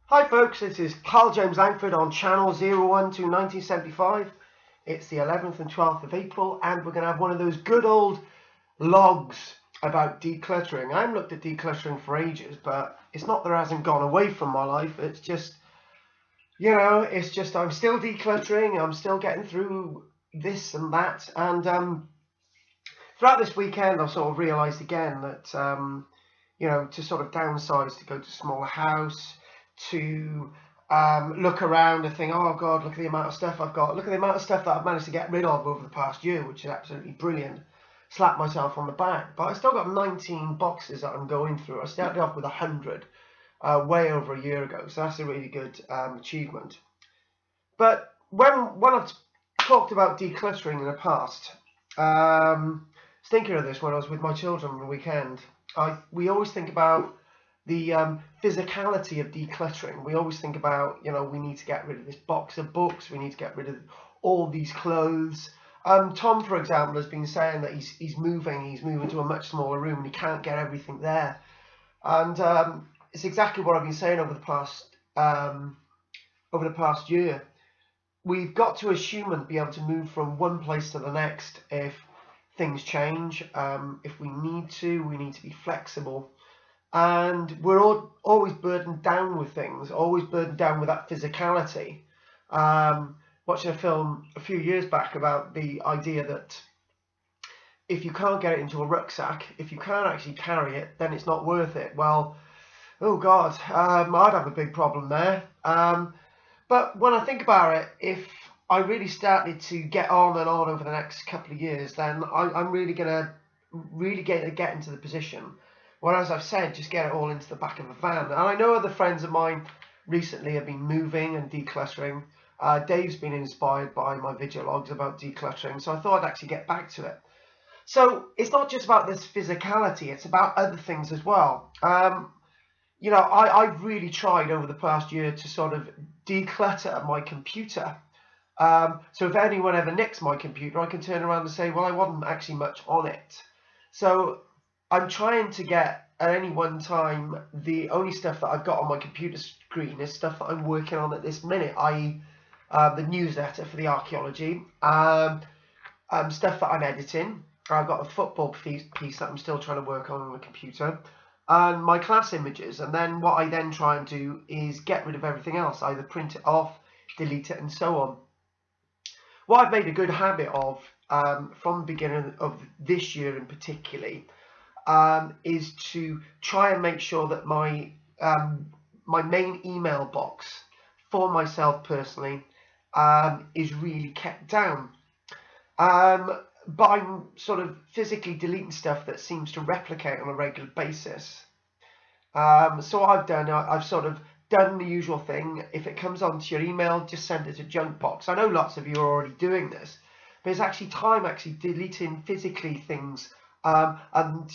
Hi folks, this is Karl-James Langford on channel 0121975. It's the 11th and 12th of April and we're going to have one of those good old logs about decluttering. I haven't looked at decluttering for ages, but it's not that it hasn't gone away from my life. It's just, it's just I'm still decluttering, I'm still getting through this and that. And throughout this weekend I've sort of realised again that, to sort of downsize, to go to a smaller house, to look around and think, oh God, look at the amount of stuff I've got. Look at the amount of stuff that I've managed to get rid of over the past year, which is absolutely brilliant. Slap myself on the back. But I still got 19 boxes that I'm going through. I started off with 100 way over a year ago, so that's a really good achievement. But when I've talked about decluttering in the past, I was thinking of this when I was with my children on the weekend. We always think about the physicality of decluttering. We always think about, we need to get rid of this box of books, we need to get rid of all these clothes. Tom, for example, has been saying that he's moving to a much smaller room and he can't get everything there. And it's exactly what I've been saying over the past year. We've got to assume and be able to move from one place to the next if things change. If we need to be flexible. And we're always burdened down with things, always burdened down with that physicality. Watching a film a few years back about the idea that if you can't get it into a rucksack, if you can't actually carry it, then it's not worth it. Well, oh God, I'd have a big problem there. But when I think about it, if I really started to get on and on over the next couple of years, then I'm really going to get into the position where, as I've said, just get it all into the back of a van. And I know other friends of mine recently have been moving and decluttering. Dave's been inspired by my video logs about decluttering, so I thought I'd actually get back to it. So it's not just about this physicality, it's about other things as well. I've really tried over the past year to sort of declutter my computer. So if anyone ever nicks my computer, I can turn around and say, well, I wasn't actually much on it. So I'm trying to get, at any one time, the only stuff that I've got on my computer screen is stuff that I'm working on at this minute, i.e. The newsletter for the archaeology, stuff that I'm editing. I've got a football piece that I'm still trying to work on the computer, and my class images. And then what I then try and do is get rid of everything else, either print it off, delete it, and so on. What I've made a good habit of from the beginning of this year in particular is to try and make sure that my main email box for myself personally is really kept down. But I'm sort of physically deleting stuff that seems to replicate on a regular basis. So what I've done, I've sort of done the usual thing. If it comes onto your email, just send it to junk box. I know lots of you are already doing this, but it's actually time deleting physically things. And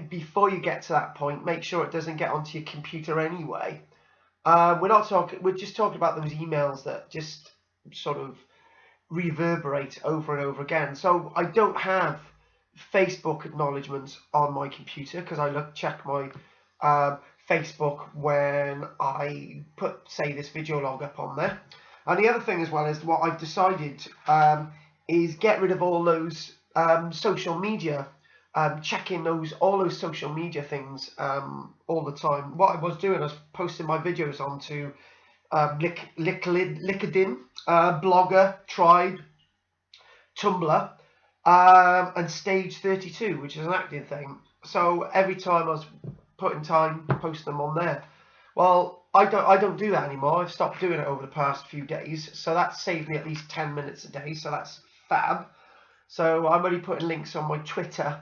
before you get to that point, make sure it doesn't get onto your computer anyway. We're just talking about those emails that just sort of reverberate over and over again. So I don't have Facebook acknowledgements on my computer because I check my Facebook when I put, say, this video log up on there. And the other thing as well is what I've decided is get rid of all those social media, checking all those social media things all the time. What I was doing, I was posting my videos onto LinkedIn, Blogger, Tribe, Tumblr, and Stage 32, which is an active thing. So every time I was putting time to post them on there. Well, I don't do that anymore. I've stopped doing it over the past few days, so that saves me at least 10 minutes a day. So that's fab. So I'm only putting links on my Twitter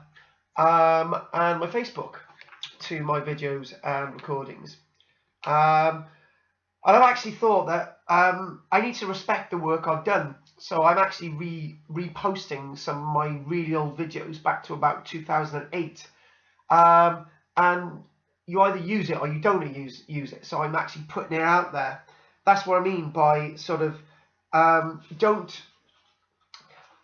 and my Facebook to my videos and recordings. And I've actually thought that I need to respect the work I've done. So I'm actually reposting some of my really old videos back to about 2008. And you either use it or you don't use it. So I'm actually putting it out there. That's what I mean by sort of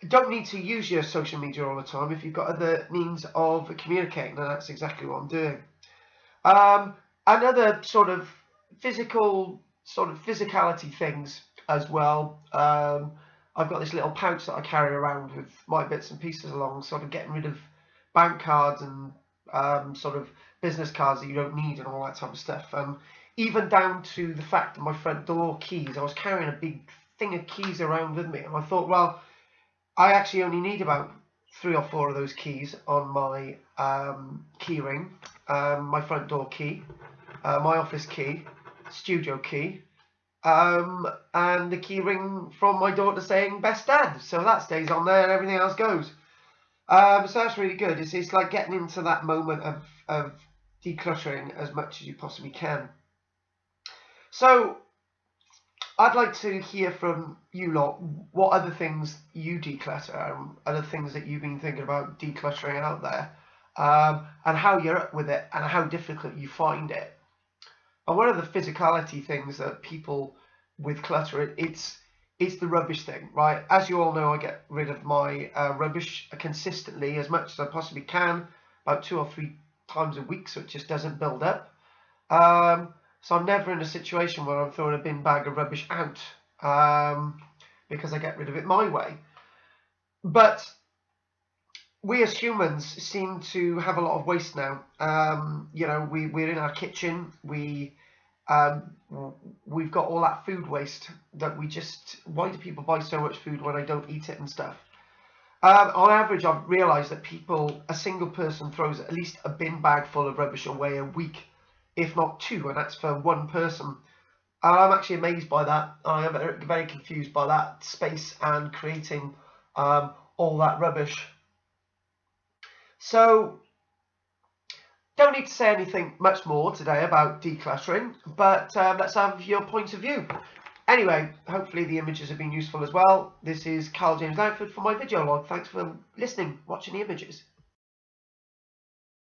don't need to use your social media all the time if you've got other means of communicating, and that's exactly what I'm doing. Another sort of physical sort of physicality things as well. I've got this little pouch that I carry around with my bits and pieces along, sort of getting rid of bank cards and sort of business cards that you don't need and all that type of stuff. Even down to the fact that my front door keys, I was carrying a big thing of keys around with me, and I thought, well, I actually only need about 3 or 4 of those keys on my key ring. My front door key, my office key, studio key, and the key ring from my daughter saying best dad, so that stays on there and everything else goes. So that's really good. It's like getting into that moment of decluttering as much as you possibly can. So I'd like to hear from you lot what other things you declutter, other things that you've been thinking about decluttering out there, and how you're up with it and how difficult you find it. And one of the physicality things that people with clutter, it's the rubbish thing, right? As you all know, I get rid of my rubbish consistently as much as I possibly can, about 2 or 3 times a week, so it just doesn't build up. So I'm never in a situation where I'm throwing a bin bag of rubbish out, because I get rid of it my way. But we as humans seem to have a lot of waste now. You know, we're in our kitchen, we've got all that food waste that we just, why do people buy so much food when they don't eat it and stuff? On average, I've realised that a single person throws at least a bin bag full of rubbish away a week, if not 2, and that's for one person. And I'm actually amazed by that. I am very confused by that space and creating all that rubbish. So, don't need to say anything much more today about decluttering, but let's have your point of view. Anyway, hopefully the images have been useful as well. This is Karl-James Langford for my video log. Thanks for listening, watching the images.